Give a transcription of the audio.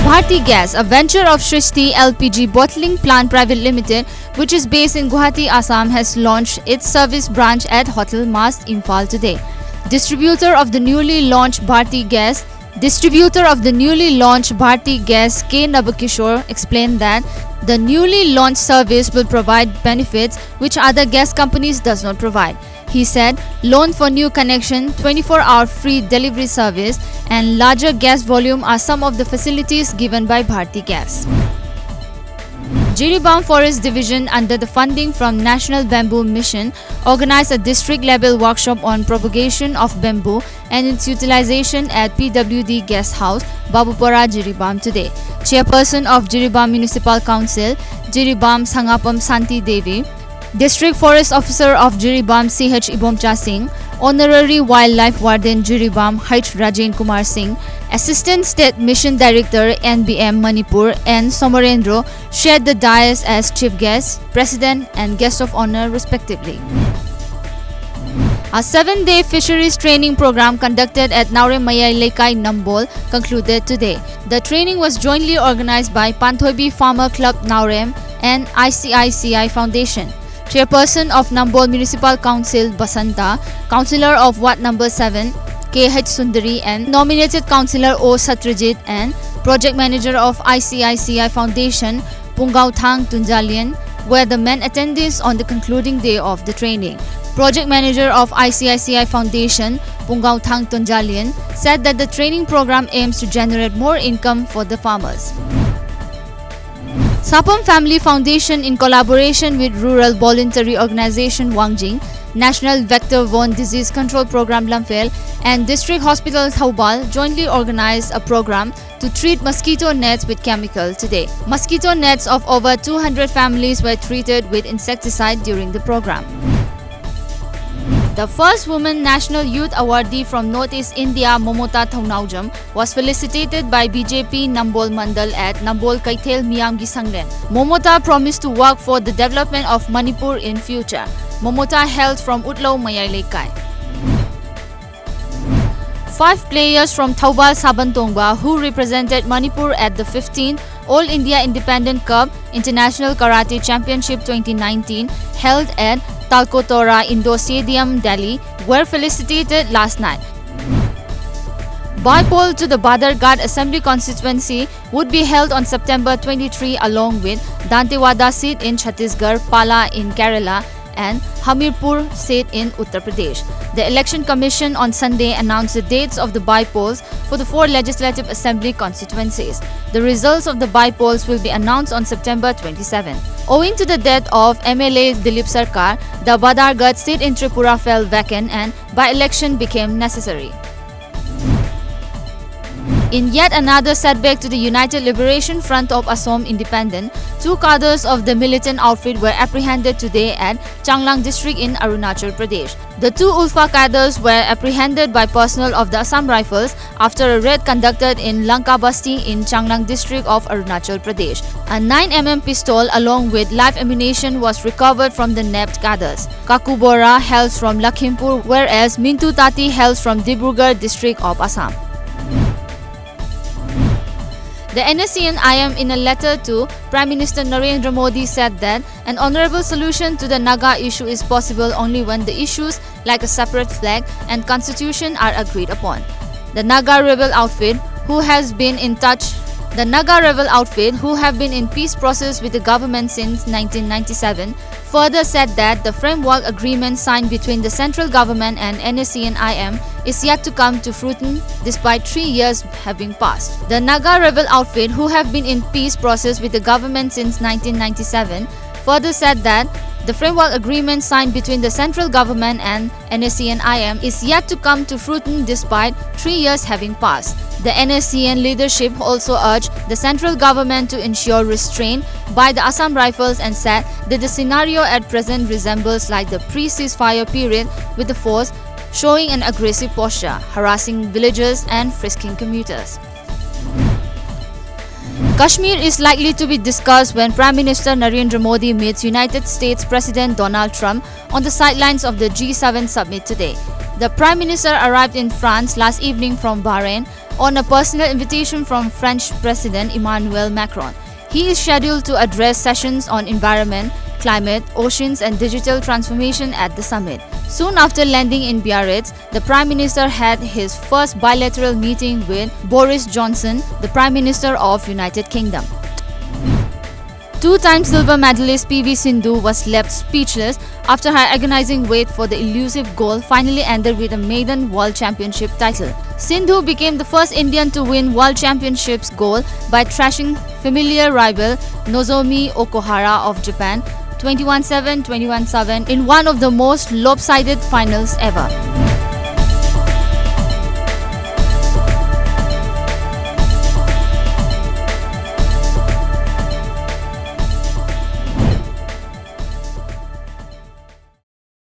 Bharti Gas, a venture of Shrishti LPG Bottling Plant Private Limited, which is based in Guwahati, Assam, has launched its service branch at Hotel Mast, Imphal today. Distributor of the newly launched Bharti Gas, K. Nabakishore, explained that the newly launched service will provide benefits which other gas companies does not provide. He said, loan for new connection, 24-hour free delivery service and larger gas volume are some of the facilities given by Bharti Gas. Jiribam Forest Division, under the funding from National Bamboo Mission, organized a district-level workshop on propagation of bamboo and its utilization at PWD Guest House, Babupara, Jiribam today. Chairperson of Jiribam Municipal Council, Jiribam Sangapam Santi Devi, District Forest Officer of Jiribam CH Ibomcha Singh, Honorary Wildlife Warden Jiribam Hait Rajen Kumar Singh, Assistant State Mission Director NBM Manipur and Somarendro shared the dais as Chief Guest, President and Guest of Honor respectively. A 7-day fisheries training program conducted at Naure Mayai Lekai Nambol concluded today. The training was jointly organized by Panthoibi Farmer Club Naurem and ICICI Foundation. Chairperson of Nambol Municipal Council Basanta, Councillor of Ward Number 7 KH Sundari and nominated Councillor O Satrajit and Project Manager of ICICI Foundation Pungao Thang Tunjalian were the main attendees on the concluding day of the training. Project Manager of ICICI Foundation Pungao Thang Tunjalian said that the training program aims to generate more income for the farmers. Sapam Family Foundation, in collaboration with Rural Voluntary Organization Wangjing, National Vector-Borne Disease Control Program Lamphel and District Hospital Thaubal, jointly organized a program to treat mosquito nets with chemical today. Mosquito nets of over 200 families were treated with insecticide during the program. The first woman National Youth Awardee from Northeast India, Momota Thaunaujam, was felicitated by BJP Nambol Mandal at Nambol Kaithel Miyamgi Sangren. Momota promised to work for the development of Manipur in future. Momota hails from Utlau Mayai Lekai. 5 players from Thaubal Sabantongba who represented Manipur at the 15th All India Independent Cup International Karate Championship 2019 held at Talkotora Indoor Stadium, Delhi, were felicitated last night. By-poll to the Badarghat Assembly constituency would be held on September 23 along with Dantewada seat in Chhattisgarh, Pala in Kerala and Hamirpur seat in Uttar Pradesh. The Election Commission on Sunday announced the dates of the by-polls for the 4 Legislative Assembly constituencies. The results of the by-polls will be announced on September 27. Owing to the death of MLA Dilip Sarkar, the Badarghat seat in Tripura fell vacant and by-election became necessary. In yet another setback to the United Liberation Front of Assam Independent, 2 cadres of the militant outfit were apprehended today at Changlang district in Arunachal Pradesh. The 2 Ulfa cadres were apprehended by personnel of the Assam Rifles after a raid conducted in Lanka Basti in Changlang district of Arunachal Pradesh. A 9mm pistol along with live ammunition was recovered from the nabbed cadres. Kaku Bora hails from Lakhimpur, whereas Mintu Tati hails from Dibrugarh district of Assam. The NSCN-IM, in a letter to Prime Minister Narendra Modi, said that an honourable solution to the Naga issue is possible only when the issues like a separate flag and constitution are agreed upon. The Naga rebel outfit, who have been in peace process with the government since 1997, further said that the framework agreement signed between the central government and NSCN-IM is yet to come to fruition despite 3 years having passed. The Naga rebel outfit, who have been in peace process with the government since 1997, further said that the framework agreement signed between the central government and NSCN-IM is yet to come to fruition despite 3 years having passed. The NSCN leadership also urged the central government to ensure restraint by the Assam Rifles and said that the scenario at present resembles like the pre-ceasefire period, with the force showing an aggressive posture, harassing villagers and frisking commuters. Kashmir is likely to be discussed when Prime Minister Narendra Modi meets United States President Donald Trump on the sidelines of the G7 summit today. The Prime Minister arrived in France last evening from Bahrain, on a personal invitation from French President Emmanuel Macron. He is scheduled to address sessions on environment, climate, oceans and digital transformation at the summit. Soon after landing in Biarritz, the Prime Minister had his first bilateral meeting with Boris Johnson, the Prime Minister of United Kingdom. Two-time silver medalist PV Sindhu was left speechless after her agonizing wait for the elusive goal finally ended with a maiden World Championship title. Sindhu became the first Indian to win World Championships gold by thrashing familiar rival Nozomi Okuhara of Japan 21-7, 21-7 in one of the most lopsided finals ever.